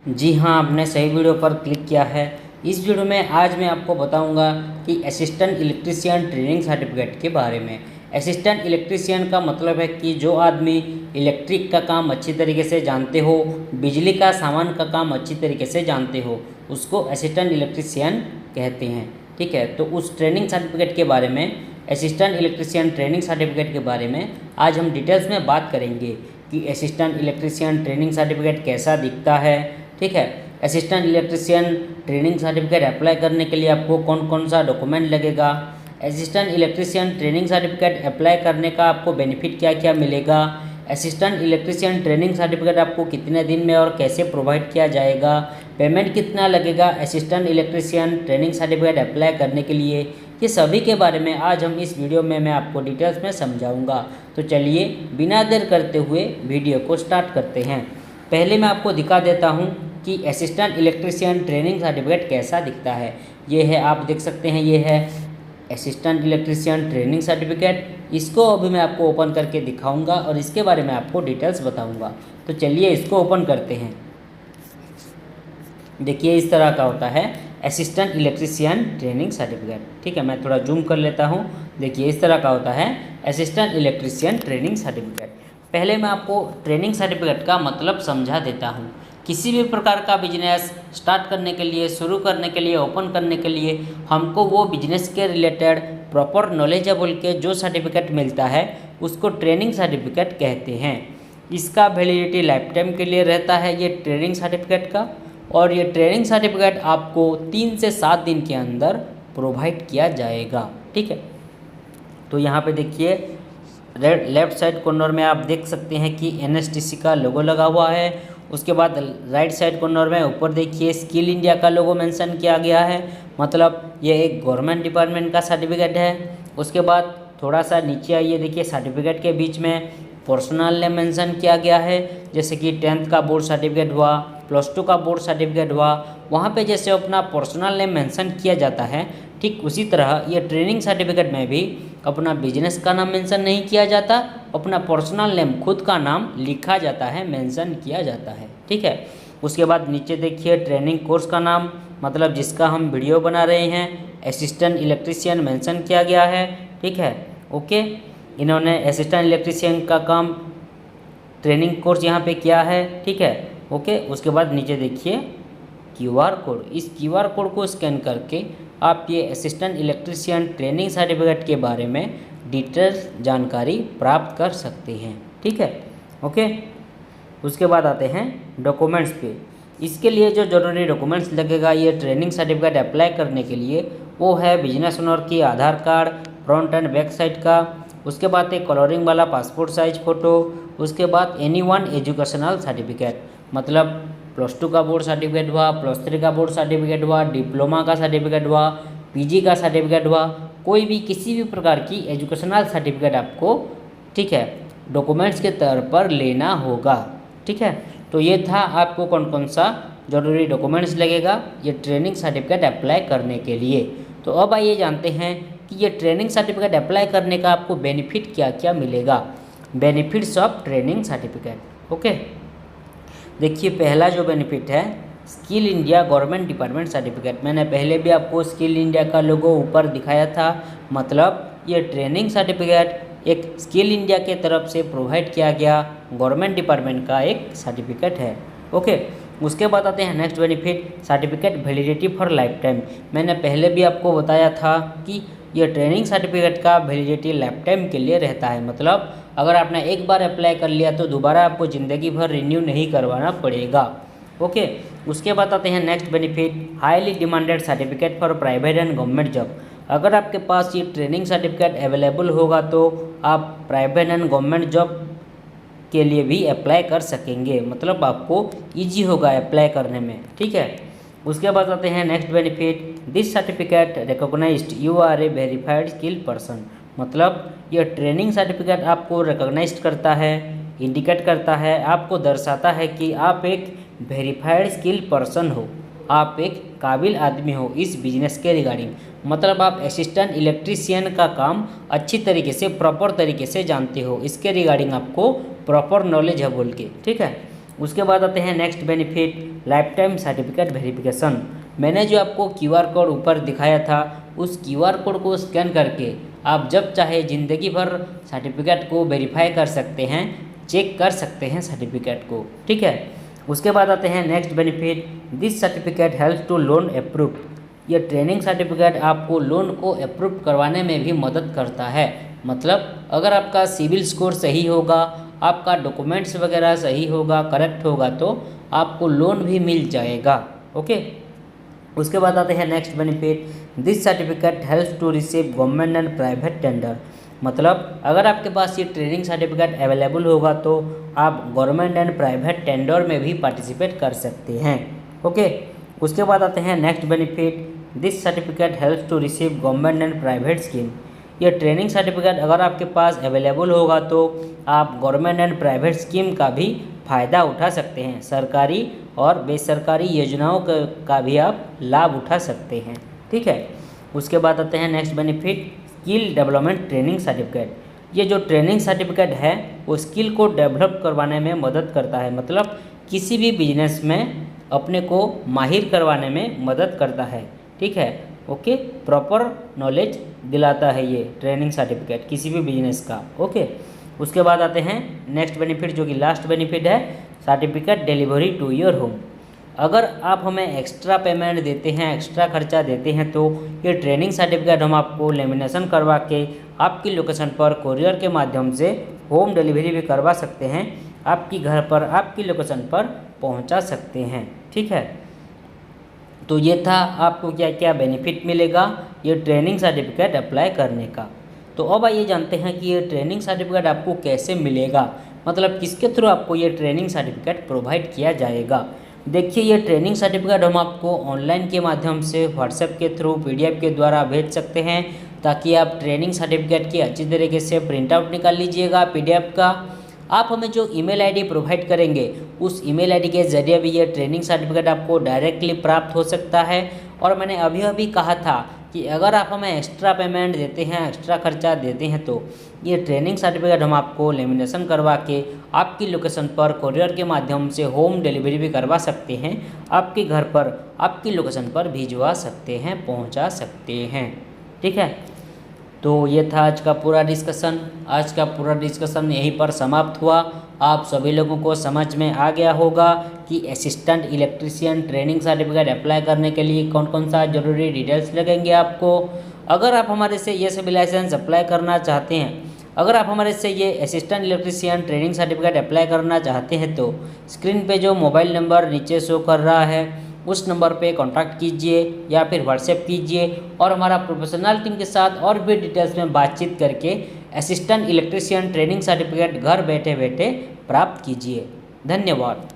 जी हाँ, आपने सही वीडियो पर क्लिक किया है। इस वीडियो में आज मैं आपको बताऊंगा कि असिस्टेंट इलेक्ट्रीशियन ट्रेनिंग सर्टिफिकेट के बारे में। असिस्टेंट इलेक्ट्रीशियन का मतलब है कि जो आदमी इलेक्ट्रिक का काम अच्छी तरीके से जानते हो, बिजली का सामान का काम अच्छी तरीके से जानते हो, उसको असिस्टेंट इलेक्ट्रीशियन कहते हैं। ठीक है, तो उस ट्रेनिंग सर्टिफिकेट के बारे में, असिस्टेंट इलेक्ट्रीशियन ट्रेनिंग सर्टिफिकेट के बारे में आज हम डिटेल्स में बात करेंगे कि असिस्टेंट इलेक्ट्रीशियन ट्रेनिंग सर्टिफिकेट कैसा दिखता है। ठीक है, assistant electrician training certificate apply करने के लिए आपको कौन कौन सा डॉक्यूमेंट लगेगा, assistant electrician training certificate apply करने का आपको बेनिफिट क्या क्या मिलेगा, असिस्टेंट इलेक्ट्रीशियन ट्रेनिंग सर्टिफिकेट आपको कितने दिन में और कैसे प्रोवाइड किया जाएगा, पेमेंट कितना लगेगा assistant electrician training certificate apply करने के लिए, ये सभी के बारे में आज हम इस वीडियो में मैं आपको डिटेल्स में समझाऊंगा। तो चलिए बिना देर करते हुए वीडियो को स्टार्ट करते हैं। पहले मैं आपको दिखा देता हूं कि असिस्टेंट इलेक्ट्रीशियन ट्रेनिंग सर्टिफिकेट कैसा दिखता है। ये है, आप देख सकते हैं, ये है असिस्टेंट इलेक्ट्रीशियन ट्रेनिंग सर्टिफिकेट। इसको अभी मैं आपको ओपन करके दिखाऊंगा और इसके बारे में आपको डिटेल्स बताऊंगा। तो चलिए इसको ओपन करते हैं। देखिए इस तरह का होता है असिस्टेंट इलेक्ट्रीशियन ट्रेनिंग सर्टिफिकेट। ठीक है, मैं थोड़ा जूम कर लेता हूँ। देखिए इस तरह का होता है असिस्टेंट इलेक्ट्रीशियन ट्रेनिंग सर्टिफिकेट। पहले मैं आपको ट्रेनिंग सर्टिफिकेट का मतलब समझा देता हूँ। किसी भी प्रकार का बिजनेस स्टार्ट करने के लिए, शुरू करने के लिए, ओपन करने के लिए हमको वो बिजनेस के रिलेटेड प्रॉपर नॉलेज है बोल के जो सर्टिफिकेट मिलता है उसको ट्रेनिंग सर्टिफिकेट कहते हैं। इसका वैलिडिटी लाइफ टाइम के लिए रहता है ये ट्रेनिंग सर्टिफिकेट का, और ये ट्रेनिंग सर्टिफिकेट आपको 3 से 7 दिन के अंदर प्रोवाइड किया जाएगा। ठीक है, तो यहाँ पे देखिए लेफ्ट साइड कॉर्नर में आप देख सकते हैं कि NSTC का लोगो लगा हुआ है। उसके बाद राइट साइड कॉर्नर में ऊपर देखिए स्किल इंडिया का लोगो मेंशन किया गया है, मतलब ये एक गवर्नमेंट डिपार्टमेंट का सर्टिफिकेट है। उसके बाद थोड़ा सा नीचे आइए, देखिए सर्टिफिकेट के बीच में पर्सनल नेम मेंशन किया गया है, जैसे कि 10th का बोर्ड सर्टिफिकेट हुआ, +2 का बोर्ड सर्टिफिकेट हुआ, वहाँ पे जैसे अपना पर्सनल नेम मेंशन किया जाता है, ठीक उसी तरह ये ट्रेनिंग सर्टिफिकेट में भी अपना बिजनेस का नाम मेंशन नहीं किया जाता, अपना पर्सनल नेम खुद का नाम लिखा जाता है, मेंशन किया जाता है। ठीक है, उसके बाद नीचे देखिए ट्रेनिंग कोर्स का नाम, मतलब जिसका हम वीडियो बना रहे हैं, असिस्टेंट इलेक्ट्रीशियन मेंशन किया गया है। ठीक है, ओके, इन्होंने असिस्टेंट इलेक्ट्रीशियन का काम ट्रेनिंग कोर्स यहाँ पे किया है। ठीक है, ओके, उसके बाद नीचे देखिए QR कोड, इस QR कोड को स्कैन करके आप ये असिस्टेंट इलेक्ट्रीशियन ट्रेनिंग सर्टिफिकेट के बारे में डिटेल्स जानकारी प्राप्त कर सकते हैं। ठीक है, ओके, उसके बाद आते हैं डॉक्यूमेंट्स पे। इसके लिए जो जरूरी डॉक्यूमेंट्स लगेगा ये ट्रेनिंग सर्टिफिकेट अप्लाई करने के लिए, वो है बिजनेस ओनर की Aadhaar card front and back side का, उसके बाद एक कलरिंग वाला पासपोर्ट साइज फ़ोटो, उसके बाद एनी1 एजुकेशनल सर्टिफिकेट, मतलब +2 का बोर्ड सर्टिफिकेट हुआ, +3 का बोर्ड सर्टिफिकेट हुआ, डिप्लोमा का सर्टिफिकेट हुआ, PG का सर्टिफिकेट हुआ, कोई भी किसी भी प्रकार की एजुकेशनल सर्टिफिकेट आपको, ठीक है, डॉक्यूमेंट्स के तौर पर लेना होगा। ठीक है, तो ये था आपको कौन कौन सा जरूरी डॉक्यूमेंट्स लगेगा ये ट्रेनिंग सर्टिफिकेट अप्लाई करने के लिए। तो अब आइए जानते हैं कि ये ट्रेनिंग सर्टिफिकेट अप्लाई करने का आपको बेनिफिट क्या क्या मिलेगा। Benefits of training certificate. Okay, देखिए पहला जो बेनिफिट है skill India government department certificate. मैंने पहले भी आपको स्किल इंडिया का लोगो ऊपर दिखाया था, मतलब ये ट्रेनिंग सर्टिफिकेट एक स्किल इंडिया के तरफ से प्रोवाइड किया गया गवर्नमेंट डिपार्टमेंट का एक सर्टिफिकेट है। ओके, उसके बाद आते हैं next benefit, certificate validity for life time. मैंने पहले भी आपको बताया था कि ये ट्रेनिंग सर्टिफिकेट का वैलिडिटी लाइफ टाइम के लिए रहता है, मतलब अगर आपने एक बार अप्लाई कर लिया तो दोबारा आपको ज़िंदगी भर रिन्यू नहीं करवाना पड़ेगा। ओके, उसके बाद आते हैं next benefit, highly demanded certificate for private and government job. अगर आपके पास ये ट्रेनिंग सर्टिफिकेट अवेलेबल होगा तो आप प्राइवेट एंड गवर्नमेंट जॉब के लिए भी अप्लाई कर सकेंगे, मतलब आपको ईजी होगा अप्लाई करने में। ठीक है, उसके बाद आते हैं next benefit, this certificate recognised you are a verified skill person. मतलब यह ट्रेनिंग सर्टिफिकेट आपको रिकॉग्नाइज्ड करता है, इंडिकेट करता है, आपको दर्शाता है कि आप एक वेरीफाइड स्किल पर्सन हो, आप एक काबिल आदमी हो इस बिजनेस के रिगार्डिंग, मतलब आप असिस्टेंट इलेक्ट्रीशियन का काम अच्छी तरीके से प्रॉपर तरीके से जानते हो, इसके रिगार्डिंग आपको प्रॉपर नॉलेज है बोल के। ठीक है, उसके बाद आते हैं next benefit, life time certificate verification. मैंने जो आपको QR कोड ऊपर दिखाया था, उस QR कोड को स्कैन करके आप जब चाहे ज़िंदगी भर सर्टिफिकेट को वेरीफाई कर सकते हैं, चेक कर सकते हैं सर्टिफिकेट को, ठीक है। उसके बाद आते हैं next benefit, this certificate helps to loan approve. ये ट्रेनिंग सर्टिफिकेट आपको लोन को अप्रूव करवाने में भी मदद करता है। मतलब अगर आपका सिविल स्कोर सही होगा, आपका डॉक्यूमेंट्स वगैरह सही होगा, करेक्ट होगा, तो आपको लोन भी मिल जाएगा। ओके। उसके बाद आते हैं next benefit, this certificate helps to receive government and private tender. मतलब अगर आपके पास ये ट्रेनिंग सर्टिफिकेट अवेलेबल होगा तो आप गवर्नमेंट एंड प्राइवेट टेंडर में भी पार्टिसिपेट कर सकते हैं। ओके। उसके बाद आते हैं next benefit, this certificate helps to receive government and private scheme. ये ट्रेनिंग सर्टिफिकेट अगर आपके पास अवेलेबल होगा तो आप गवर्नमेंट एंड प्राइवेट स्कीम का भी फ़ायदा उठा सकते हैं। सरकारी और बेसरकारी योजनाओं का भी आप लाभ उठा सकते हैं, ठीक है। उसके बाद आते हैं next benefit, skill development training certificate. ये जो ट्रेनिंग सर्टिफिकेट है वो स्किल को डेवलप करवाने में मदद करता है। मतलब किसी भी बिजनेस में अपने को माहिर करवाने में मदद करता है, ठीक है। ओके, प्रॉपर नॉलेज दिलाता है ये ट्रेनिंग सर्टिफिकेट किसी भी बिजनेस का। ओके। उसके बाद आते हैं नेक्स्ट बेनिफिट, जो कि लास्ट बेनिफिट है, certificate delivery to your home. अगर आप हमें एक्स्ट्रा पेमेंट देते हैं, एक्स्ट्रा खर्चा देते हैं, तो ये ट्रेनिंग सर्टिफिकेट हम आपको लेमिनेशन करवा के आपकी लोकेशन पर कोरियर के माध्यम से होम डिलीवरी भी करवा सकते हैं, आपकी घर पर, आपकी लोकेशन पर पहुंचा सकते हैं, ठीक है। तो ये था आपको क्या क्या बेनिफिट मिलेगा ये ट्रेनिंग सर्टिफिकेट अप्लाई करने का। तो अब आइए जानते हैं कि ये ट्रेनिंग सर्टिफिकेट आपको कैसे मिलेगा, मतलब किसके थ्रू आपको ये ट्रेनिंग सर्टिफिकेट प्रोवाइड किया जाएगा। देखिए, ये ट्रेनिंग सर्टिफिकेट हम आपको ऑनलाइन के माध्यम से व्हाट्सएप के थ्रू PDF के द्वारा भेज सकते हैं, ताकि आप ट्रेनिंग सर्टिफिकेट की अच्छी तरीके से प्रिंट आउट निकाल लीजिएगा PDF का। आप हमें जो ईमेल आईडी प्रोवाइड करेंगे उस ईमेल आईडी के ज़रिए भी ये ट्रेनिंग सर्टिफिकेट आपको डायरेक्टली प्राप्त हो सकता है। और मैंने अभी अभी कहा था कि अगर आप हमें एक्स्ट्रा पेमेंट देते हैं, एक्स्ट्रा खर्चा देते हैं, तो ये ट्रेनिंग सर्टिफिकेट हम आपको लेमिनेशन करवा के आपकी लोकेशन पर कोरियर के माध्यम से होम डिलीवरी भी करवा सकते हैं, आपके घर पर, आपकी लोकेशन पर भिजवा सकते हैं, पहुंचा सकते हैं, ठीक है। तो ये था आज का पूरा डिस्कशन। आज का पूरा डिस्कशन यहीं पर समाप्त हुआ। आप सभी लोगों को समझ में आ गया होगा कि assistant electrician training certificate apply करने के लिए कौन कौन सा जरूरी डिटेल्स लगेंगे आपको। अगर आप हमारे से ये सभी लाइसेंस अप्लाई करना चाहते हैं, अगर आप हमारे से ये assistant electrician training certificate apply करना चाहते हैं, तो स्क्रीन पे जो मोबाइल नंबर नीचे शो कर रहा है उस नंबर पे कांटेक्ट कीजिए या फिर व्हाट्सएप कीजिए, और हमारा प्रोफेशनल टीम के साथ और भी डिटेल्स में बातचीत करके असिस्टेंट इलेक्ट्रीशियन ट्रेनिंग सर्टिफिकेट घर बैठे बैठे प्राप्त कीजिए। धन्यवाद।